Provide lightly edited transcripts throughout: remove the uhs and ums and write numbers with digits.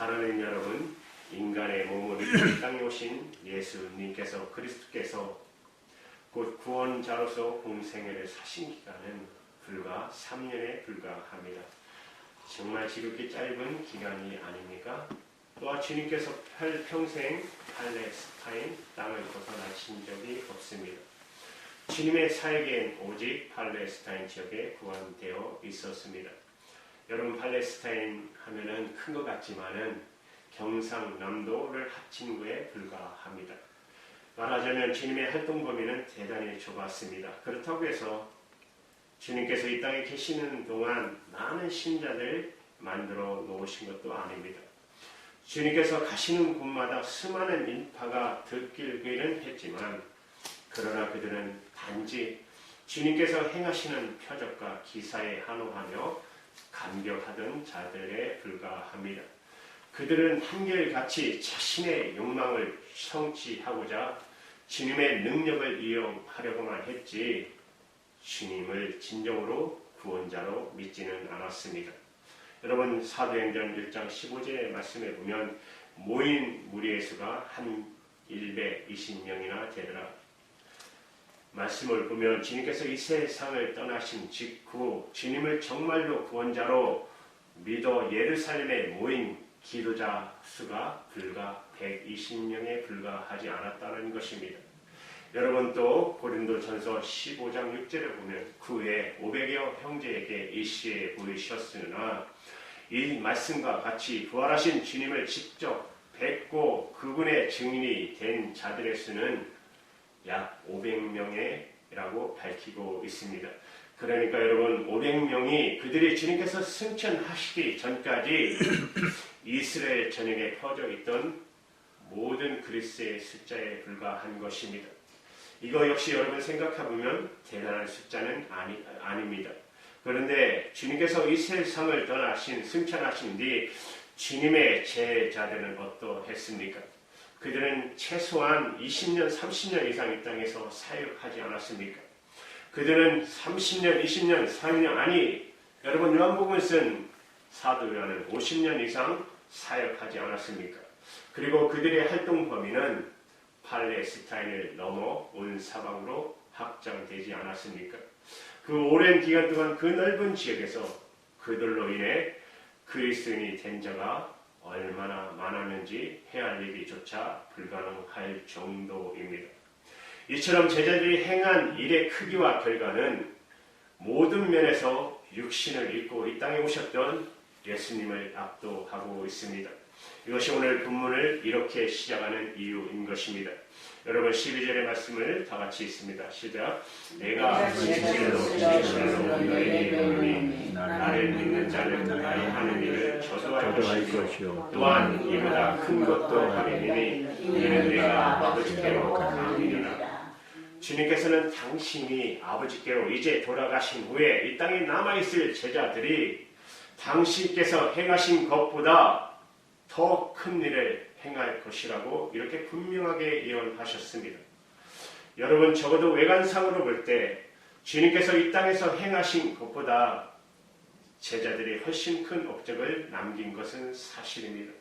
사랑하는 여러분, 인간의 몸을 입고 땅에 오신 예수님께서 그리스도께서 곧 구원자로서 공생애를 사신 기간은 불과 3년에 불과합니다. 정말 지극히 짧은 기간이 아닙니까? 또한 주님께서 평생 팔레스타인 땅을 벗어나신 적이 없습니다. 주님의 사역엔 오직 팔레스타인 지역에 구원되어 있었습니다. 여러분, 팔레스타인 하면은 큰 것 같지만은 경상남도를 합친 거에 불과합니다. 말하자면 주님의 활동 범위는 대단히 좁았습니다. 그렇다고 해서 주님께서 이 땅에 계시는 동안 많은 신자들 만들어 놓으신 것도 아닙니다. 주님께서 가시는 곳마다 수많은 인파가 들길기는 했지만 그러나 그들은 단지 주님께서 행하시는 표적과 기사에 한호하며 감격하던 자들에 불과합니다. 그들은 한결같이 자신의 욕망을 성취하고자 주님의 능력을 이용하려고만 했지 주님을 진정으로 구원자로 믿지는 않았습니다. 여러분, 사도행전 1장 15절의 말씀에 보면 모인 무리의 수가 한 120명이나 되더라. 말씀을 보면 주님께서 이 세상을 떠나신 직후 주님을 정말로 구원자로 믿어 예루살렘에 모인 기도자 수가 불과 120명에 불과하지 않았다는 것입니다. 여러분, 또 고린도전서 15장 6절에 보면 그 후에 500여 형제에게 일시에 보이셨으나 이 말씀과 같이 부활하신 주님을 직접 뵙고 그분의 증인이 된 자들의 수는 약 500명이라고 밝히고 있습니다. 그러니까 여러분, 500명이 그들이 주님께서 승천하시기 전까지 이스라엘 전역에 퍼져 있던 모든 그리스의 숫자에 불과한 것입니다. 이거 역시 여러분 생각해보면 대단한 숫자는 아닙니다. 그런데 주님께서 이 세상을 떠나신 승천하신 뒤 주님의 제자들은 어떠했습니까? 그들은 최소한 20년, 30년 이상 이 땅에서 사역하지 않았습니까? 그들은 30년, 20년, 40년, 아니 여러분 요한복음을 쓴 사도 요한은 50년 이상 사역하지 않았습니까? 그리고 그들의 활동 범위는 팔레스타인을 넘어 온 사방으로 확장되지 않았습니까? 그 오랜 기간 동안 그 넓은 지역에서 그들로 인해 그리스도인이 된 자가 얼마나 많았는지 헤아리기조차 불가능할 정도입니다. 이처럼 제자들이 행한 일의 크기와 결과는 모든 면에서 육신을 입고 이 땅에 오셨던 예수님을 압도하고 있습니다. 이것이 오늘 본문을 이렇게 시작하는 이유인 것입니다. 여러분, 12절의 말씀을 다 같이 읽습니다. 시작. 내가 진실로 너희에게 이르노니 나를 믿는 자는 나의 하는 일을 저도 할 것이요 또한 이보다 큰 것도 하리니 이는 내가 아버지께로 가느니라. 주님께서는 당신이 아버지께로 이제 돌아가신 후에 이 땅에 남아있을 제자들이 당신께서 행하신 것보다 더 큰 일을 행할 것이라고 이렇게 분명하게 예언하셨습니다. 여러분, 적어도 외관상으로 볼 때 주님께서 이 땅에서 행하신 것보다 제자들이 훨씬 큰 업적을 남긴 것은 사실입니다.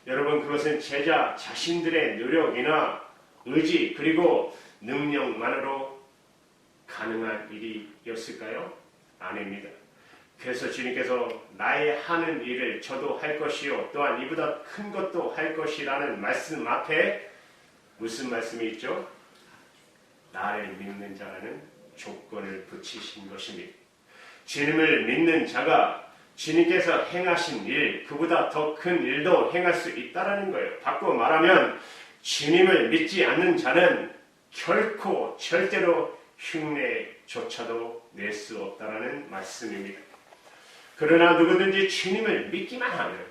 여러분, 그것은 제자 자신들의 노력이나 의지 그리고 능력만으로 가능한 일이었을까요? 아닙니다. 그래서 주님께서 나의 하는 일을 저도 할 것이요 또한 이보다 큰 것도 할 것이라는 말씀 앞에 무슨 말씀이 있죠? 나를 믿는 자라는 조건을 붙이신 것입니다. 주님을 믿는 자가 주님께서 행하신 일, 그보다 더 큰 일도 행할 수 있다는 거예요. 바꿔 말하면 주님을 믿지 않는 자는 결코 절대로 흉내조차도 낼 수 없다는 말씀입니다. 그러나 누구든지 주님을 믿기만 하면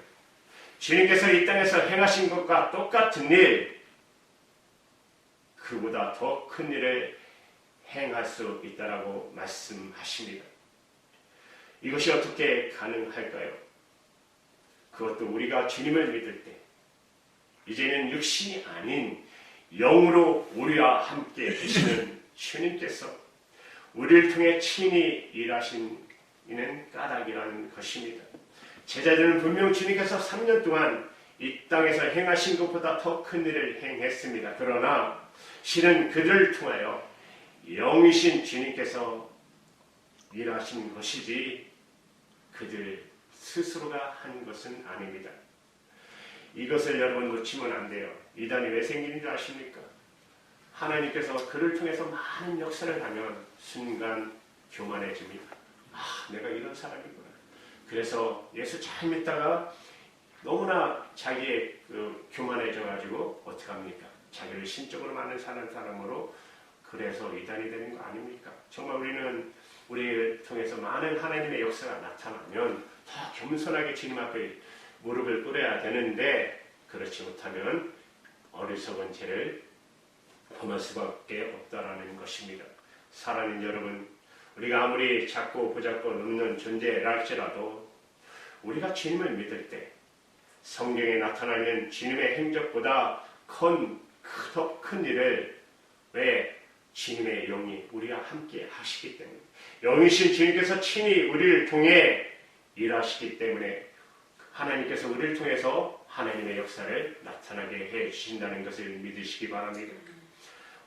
주님께서 이 땅에서 행하신 것과 똑같은 일, 그보다 더 큰 일을 행할 수 있다라고 말씀하십니다. 이것이 어떻게 가능할까요? 그것도 우리가 주님을 믿을 때 이제는 육신이 아닌 영으로 우리와 함께 계시는 주님께서 우리를 통해 친히 일하시는 까닭이라는 것입니다. 제자들은 분명 주님께서 3년 동안 이 땅에서 행하신 것보다 더 큰 일을 행했습니다. 그러나 실은 그들을 통하여 영이신 주님께서 일하신 것이지 그들 스스로가 한 것은 아닙니다. 이것을 여러분 놓치면 안 돼요. 이단이 왜 생기는 줄 아십니까? 하나님께서 그를 통해서 많은 역사를 하면 순간 교만해집니다. 내가 이런 사람이구나. 그래서 예수 잘 믿다가 너무나 자기의 교만해져가지고 어떻게 합니까? 자기를 신적으로 많은 사람으로 그래서 이단이 되는 거 아닙니까? 정말 우리를 통해서 많은 하나님의 역사가 나타나면 더 겸손하게 주님 앞에 무릎을 꿇어야 되는데 그렇지 못하면 어리석은 죄를 범할 수밖에 없다라는 것입니다. 사랑하는 여러분, 우리가 아무리 작고 보잘것 없는 존재라 할지라도 우리가 주님을 믿을 때 성경에 나타나는 주님의 행적보다 더 큰 일을 왜 주님의 영이 우리와 함께 하시기 때문에 영이신 주님께서 친히 우리를 통해 일하시기 때문에 하나님께서 우리를 통해서 하나님의 역사를 나타나게 해 주신다는 것을 믿으시기 바랍니다.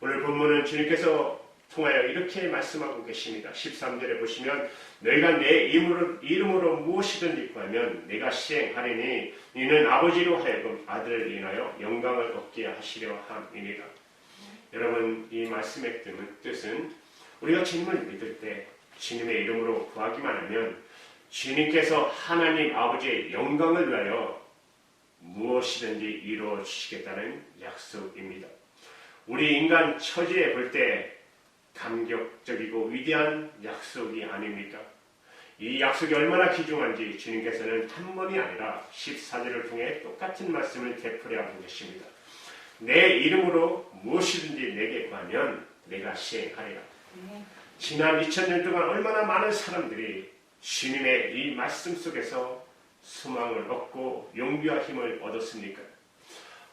오늘 본문은 주님께서 통하여 이렇게 말씀하고 계십니다. 13절에 보시면 너희가 내 이름으로 무엇이든지 구하면 내가 시행하리니 이는 아버지로 하여금 아들을 인하여 영광을 얻게 하시려 함이니라. 여러분, 이 말씀의 뜻은 우리가 주님을 믿을 때 주님의 이름으로 구하기만 하면 주님께서 하나님 아버지의 영광을 위하여 무엇이든지 이루어 주시겠다는 약속입니다. 우리 인간 처지에 볼 때 감격적이고 위대한 약속이 아닙니까? 이 약속이 얼마나 귀중한지 주님께서는 한 번이 아니라 14절을 통해 똑같은 말씀을 되풀이하고 계십니다. 내 이름으로 무엇이든지 내게 구하면 내가 시행하리라. 지난 2000년 동안 얼마나 많은 사람들이 주님의 이 말씀 속에서 소망을 얻고 용기와 힘을 얻었습니까?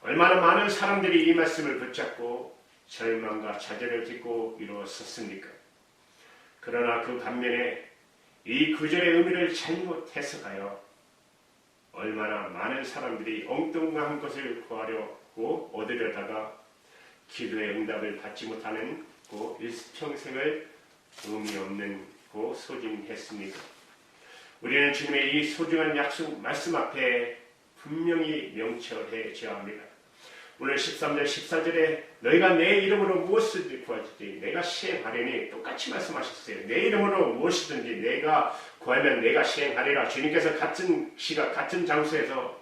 얼마나 많은 사람들이 이 말씀을 붙잡고 절망과 좌절을 딛고 이루었었습니까? 그러나 그 반면에 이 구절의 의미를 잘못 해석하여 얼마나 많은 사람들이 엉뚱한 것을 구하려고 얻으려다가 기도의 응답을 받지 못하는 그 일평생을 의미 없는 고 소진했습니다. 우리는 주님의 이 소중한 약속 말씀 앞에 분명히 명철해져야 합니다. 오늘 13절 14절에 너희가 내 이름으로 무엇이든지 구하지 내가 시행하리니 똑같이 말씀하셨어요. 내 이름으로 무엇이든지 내가 구하면 내가 시행하리라. 주님께서 같은 시각 같은 장소에서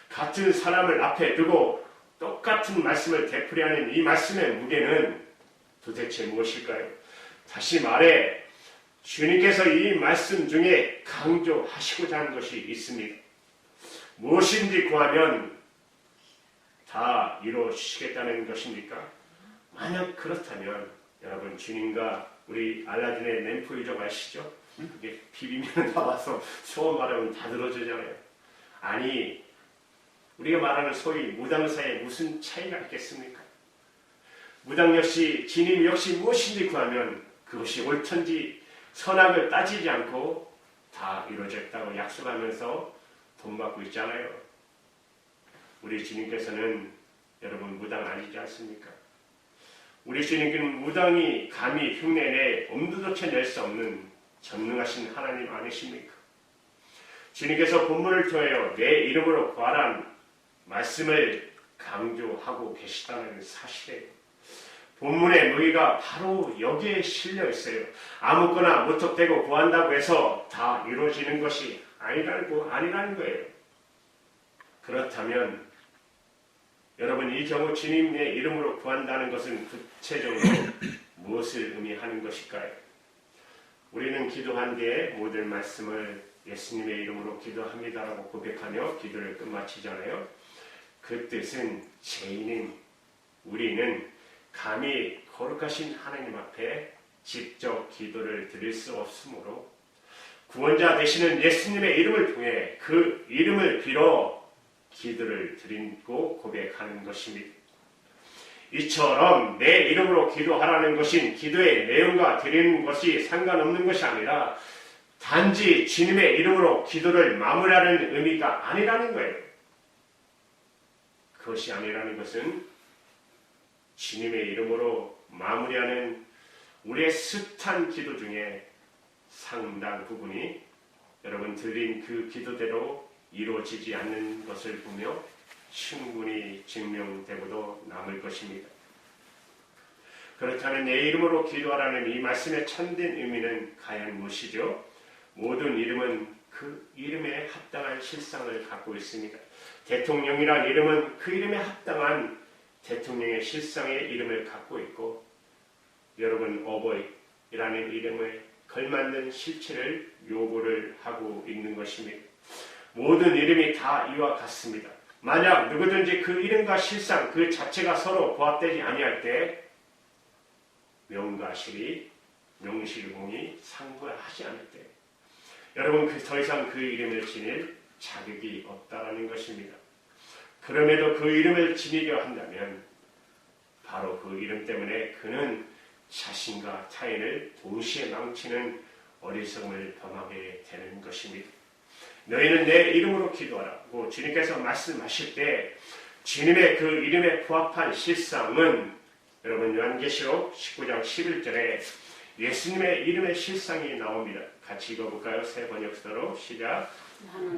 같은 사람을 앞에 두고 똑같은 말씀을 되풀이하는 이 말씀의 무게는 도대체 무엇일까요? 다시 말해 주님께서 이 말씀 중에 강조하시고자 하는 것이 있습니다. 무엇인지 구하면 다 이루어 주시겠다는 것입니까? 만약 그렇다면 여러분 주님과 우리 알라딘의 램프 유적 아시죠? 그게 비비면 나와서 소원 말하면 다 들어주잖아요. 아니 우리가 말하는 소위 무당 사이에 무슨 차이가 있겠습니까? 무당 역시 주님 역시 무엇인지 구하면 그것이 옳든지 선악을 따지지 않고 다 이루어졌다고 약속하면서 돈 받고 있잖아요. 우리 주님께서는 여러분 무당 아니지 않습니까? 우리 주님께는 무당이 감히 흉내내 엄두조차 낼 수 없는 전능하신 하나님 아니십니까? 주님께서 본문을 통하여 내 이름으로 구하란 말씀을 강조하고 계시다는 사실에 본문의 무기가 바로 여기에 실려 있어요. 아무거나 무턱대고 구한다고 해서 다 이루어지는 것이 아니라는 거예요. 그렇다면 여러분 이 경우 주님의 이름으로 구한다는 것은 구체적으로 무엇을 의미하는 것일까요? 우리는 기도한 뒤에 모든 말씀을 예수님의 이름으로 기도합니다라고 고백하며 기도를 끝마치잖아요. 그 뜻은 죄인인 우리는 감히 거룩하신 하나님 앞에 직접 기도를 드릴 수 없으므로 구원자 되시는 예수님의 이름을 통해 그 이름을 빌어 기도를 드리고 고백하는 것입니다. 이처럼 내 이름으로 기도하라는 것인 기도의 내용과 드리는 것이 상관없는 것이 아니라 단지 주님의 이름으로 기도를 마무리하는 의미가 아니라는 거예요. 그것이 아니라는 것은 주님의 이름으로 마무리하는 우리의 숱한 기도 중에 상당 부분이 여러분 드린 그 기도대로 이루어지지 않는 것을 보며 충분히 증명되고도 남을 것입니다. 그렇다면 내 이름으로 기도하라는 이 말씀의 참된 의미는 과연 무엇이죠? 모든 이름은 그 이름에 합당한 실상을 갖고 있습니다. 대통령이란 이름은 그 이름에 합당한 대통령의 실상의 이름을 갖고 있고, 여러분 어버이라는 이름을 걸맞는 실체를 요구를 하고 있는 것입니다. 모든 이름이 다 이와 같습니다. 만약 누구든지 그 이름과 실상 그 자체가 서로 부합되지 아니할 때 명과 실이 명실공히 상부하지 않을 때 여러분 더 이상 그 이름을 지닐 자격이 없다라는 것입니다. 그럼에도 그 이름을 지니려 한다면 바로 그 이름 때문에 그는 자신과 타인을 동시에 망치는 어리석음을 범하게 되는 것입니다. 너희는 내 이름으로 기도하라고 주님께서 말씀하실 때 주님의 그 이름에 부합한 실상은 여러분 요한계시록 19장 11절에 예수님의 이름의 실상이 나옵니다. 같이 읽어볼까요? 새 번역서로 시작.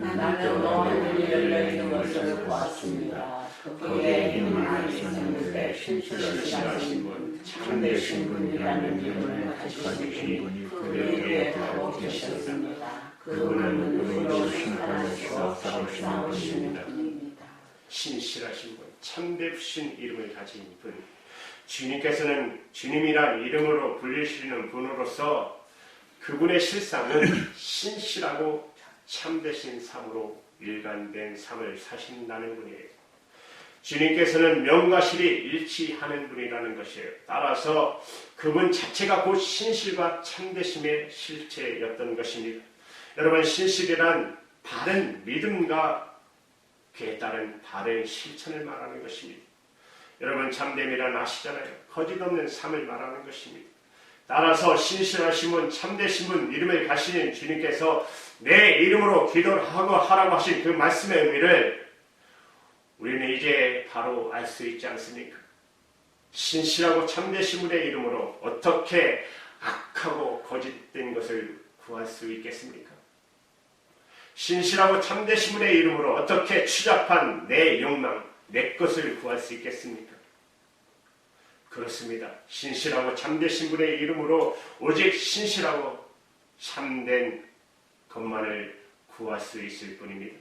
나는 하늘이 열려있는 것을 보았습니다. 그의 이름을 있었는데 신실하신 분, 참되신 분이라는 이름을 가지신 분이 그에게 바로 계셨습니다. 그분은 의로 심판하시고 싸우시는 분입니다. 신실하신 분, 참되신 이름을 가진 분, 주님께서는 주님이란 이름으로 불리시는 분으로서 그분의 실상은 신실하고 참되신 삶으로 일관된 삶을 사신다는 분이에요. 주님께서는 명과 실이 일치하는 분이라는 것이에요. 따라서 그분 자체가 곧 신실과 참되심의 실체였던 것입니다. 여러분, 신실이란 바른 믿음과 그에 따른 바른 실천을 말하는 것입니다. 여러분, 참됨이란 아시잖아요. 거짓 없는 삶을 말하는 것입니다. 따라서 신실하신 분, 참되신 분, 이름을 가시는 주님께서 내 이름으로 기도를 하라고 하신 그 말씀의 의미를 우리는 이제 바로 알 수 있지 않습니까? 신실하고 참되신 분의 이름으로 어떻게 악하고 거짓된 것을 구할 수 있겠습니까? 신실하고 참되신 분의 이름으로 어떻게 추잡한 내 욕망, 내 것을 구할 수 있겠습니까? 그렇습니다. 신실하고 참되신 분의 이름으로 오직 신실하고 참된 것만을 구할 수 있을 뿐입니다.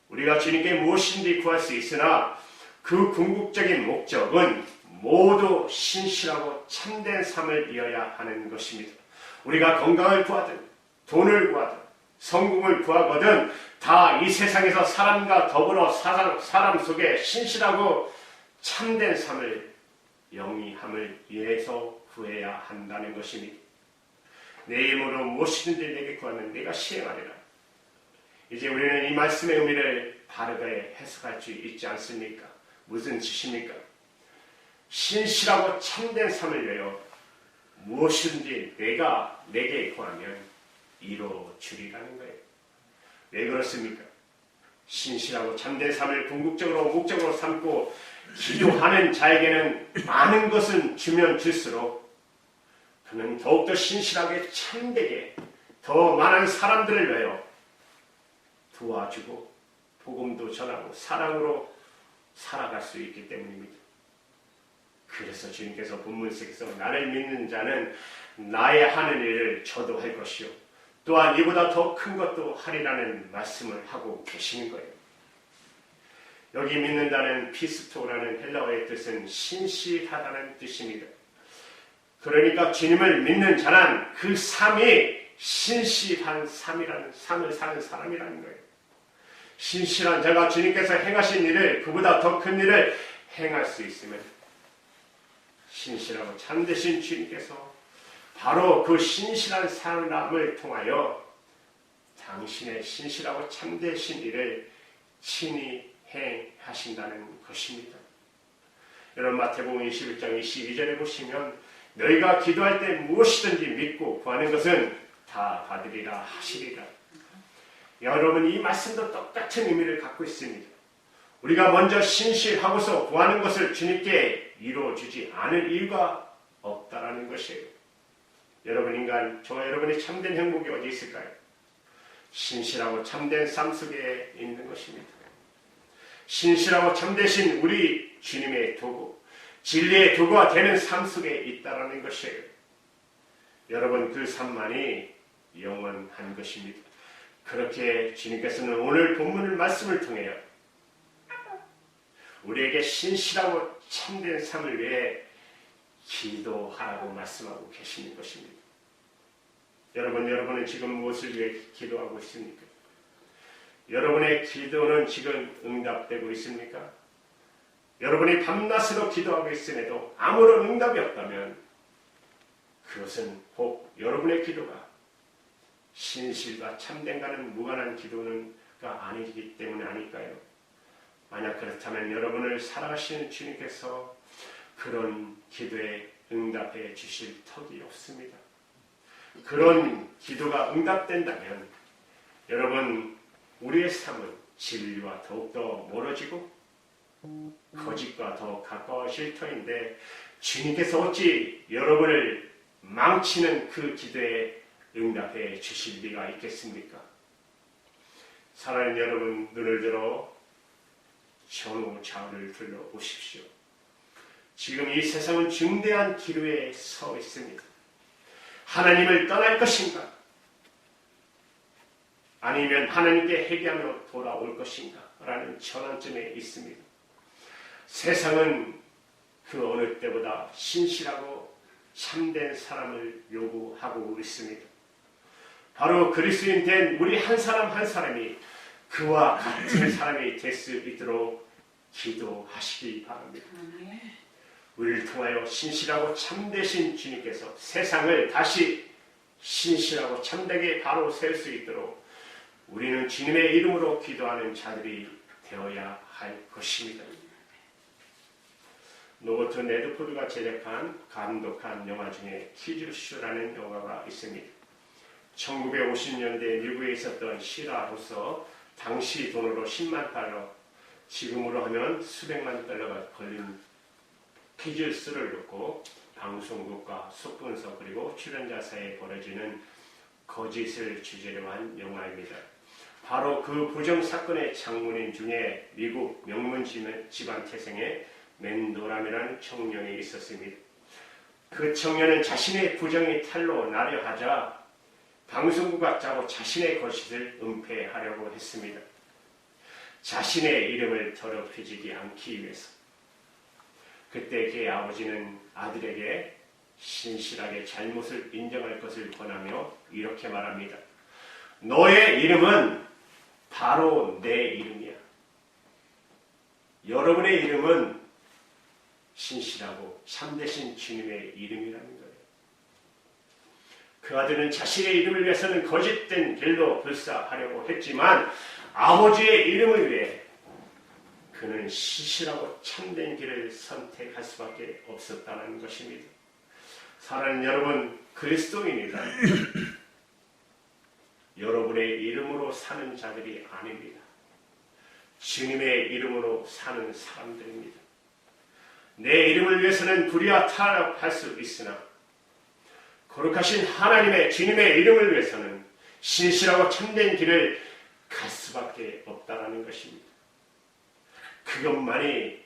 우리가 주님께 무엇인지 구할 수 있으나 그 궁극적인 목적은 모두 신실하고 참된 삶을 이어야 하는 것입니다. 우리가 건강을 구하든 돈을 구하든 성공을 구하거든 다 이 세상에서 사람과 더불어 사람 속에 신실하고 참된 삶을 영위함을 위해서 구해야 한다는 것입니다. 내 힘으로 무엇이든지 내게 구하면 내가 시행하리라. 이제 우리는 이 말씀의 의미를 바르게 해석할 수 있지 않습니까? 무슨 뜻입니까? 신실하고 참된 삶을 위하여 무엇이든지 내게 구하면 이루어주리라는 거예요. 왜 그렇습니까? 신실하고 참된 삶을 궁극적으로 목적으로 삼고 기도하는 자에게는 많은 것은 주면 줄수록 그는 더욱더 신실하게 참되게 더 많은 사람들을 위하여 도와주고 복음도 전하고 사랑으로 살아갈 수 있기 때문입니다. 그래서 주님께서 본문책에서 나를 믿는 자는 나의 하는 일을 저도 할 것이요 또한 이보다 더 큰 것도 하리라는 말씀을 하고 계시는 거예요. 여기 믿는다는 피스토라는 헬라어의 뜻은 신실하다는 뜻입니다. 그러니까 주님을 믿는 자는 그 삶이 신실한 삶이라는 삶을 사는 사람이라는 거예요. 신실한 자가 주님께서 행하신 일을 그보다 더 큰 일을 행할 수 있으면 신실하고 참되신 주님께서 바로 그 신실한 사람을 통하여 당신의 신실하고 참되신 일을 친히 행하신다는 것입니다. 여러분 마태복음 21장 22절에 보시면 너희가 기도할 때 무엇이든지 믿고 구하는 것은 다 받으리라 하시리라. 여러분, 이 말씀도 똑같은 의미를 갖고 있습니다. 우리가 먼저 신실하고서 구하는 것을 주님께 이루어주지 않을 이유가 없다라는 것이에요. 여러분, 인간, 저와 여러분의 참된 행복이 어디 있을까요? 신실하고 참된 삶 속에 있는 것입니다. 신실하고 참되신 우리 주님의 도구, 진리의 도구가 되는 삶 속에 있다라는 것이에요. 여러분, 그 삶만이 영원한 것입니다. 그렇게 주님께서는 오늘 본문을 말씀을 통하여 우리에게 신실하고 참된 삶을 위해 기도하라고 말씀하고 계시는 것입니다. 여러분은 지금 무엇을 위해 기도하고 있습니까? 여러분의 기도는 지금 응답되고 있습니까? 여러분이 밤낮으로 기도하고 있음에도 아무런 응답이 없다면 그것은 혹 여러분의 기도가 신실과 참된과는 무관한 기도가 아니기 때문에 아닐까요? 만약 그렇다면 여러분을 사랑하시는 주님께서 그런 기도에 응답해 주실 턱이 없습니다. 그런 기도가 응답된다면 여러분, 우리의 삶은 진리와 더욱더 멀어지고 거짓과 더 가까워질 터인데 주님께서 어찌 여러분을 망치는 그 기도에 응답해 주실 리가 있겠습니까? 사랑하는 여러분, 눈을 들어 전후 좌우를 둘러보십시오. 지금 이 세상은 중대한 기로에 서 있습니다. 하나님을 떠날 것인가? 아니면 하나님께 회개하며 돌아올 것인가? 라는 전환점에 있습니다. 세상은 그 어느 때보다 신실하고 참된 사람을 요구하고 있습니다. 바로 그리스도인 된 우리 한 사람 한 사람이 그와 같은 사람이 될 수 있도록 기도하시기 바랍니다. 우리를 통하여 신실하고 참되신 주님께서 세상을 다시 신실하고 참되게 바로 세울 수 있도록 우리는 주님의 이름으로 기도하는 자들이 되어야 할 것입니다. 노버트 네드포드가 제작한 감독한 영화 중에 퀴즈쇼라는 영화가 있습니다. 1950년대 미국에 있었던 실화로서 당시 돈으로 10만 달러, 지금으로 하면 수백만 달러가 걸린 퀴즈쇼를 놓고 방송국과 속분석 그리고 출연자 사이에 벌어지는 거짓을 주제로 한 영화입니다. 바로 그 부정사건의 장본인 중에 미국 명문 집안 태생의 맨도람이라는 청년이 있었습니다. 그 청년은 자신의 부정이 탄로 나려 하자 방송국과 짜고 자신의 거짓을 은폐하려고 했습니다. 자신의 이름을 더럽혀지지 않기 위해서. 그때 그의 아버지는 아들에게 신실하게 잘못을 인정할 것을 권하며 이렇게 말합니다. 너의 이름은 바로 내 이름이야. 여러분의 이름은 신실하고 참되신 주님의 이름이라는 거예요. 그 아들은 자신의 이름을 위해서는 거짓된 길로 불사하려고 했지만 아버지의 이름을 위해 그는 신실하고 참된 길을 선택할 수밖에 없었다는 것입니다. 사랑하는 여러분, 그리스도인이다. 여러분의 이름으로 사는 자들이 아닙니다. 주님의 이름으로 사는 사람들입니다. 내 이름을 위해서는 불의와 타락할 수 있으나 거룩하신 하나님의 주님의 이름을 위해서는 신실하고 참된 길을 갈 수밖에 없다는 것입니다. 그것만이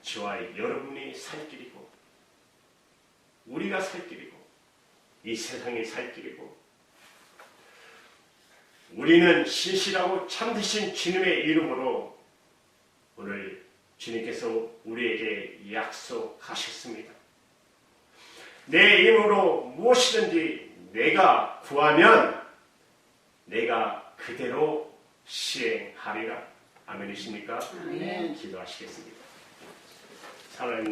저와 여러분이 살 길이고 우리가 살 길이고 이 세상이 살 길이고 우리는 신실하고 참되신 주님의 이름으로 오늘 주님께서 우리에게 약속하셨습니다. 내 이름으로 무엇이든지 내가 구하면 내가 그대로 시행하리라. 아멘이십니까? 아멘. 기도하시겠습니다. 사랑하는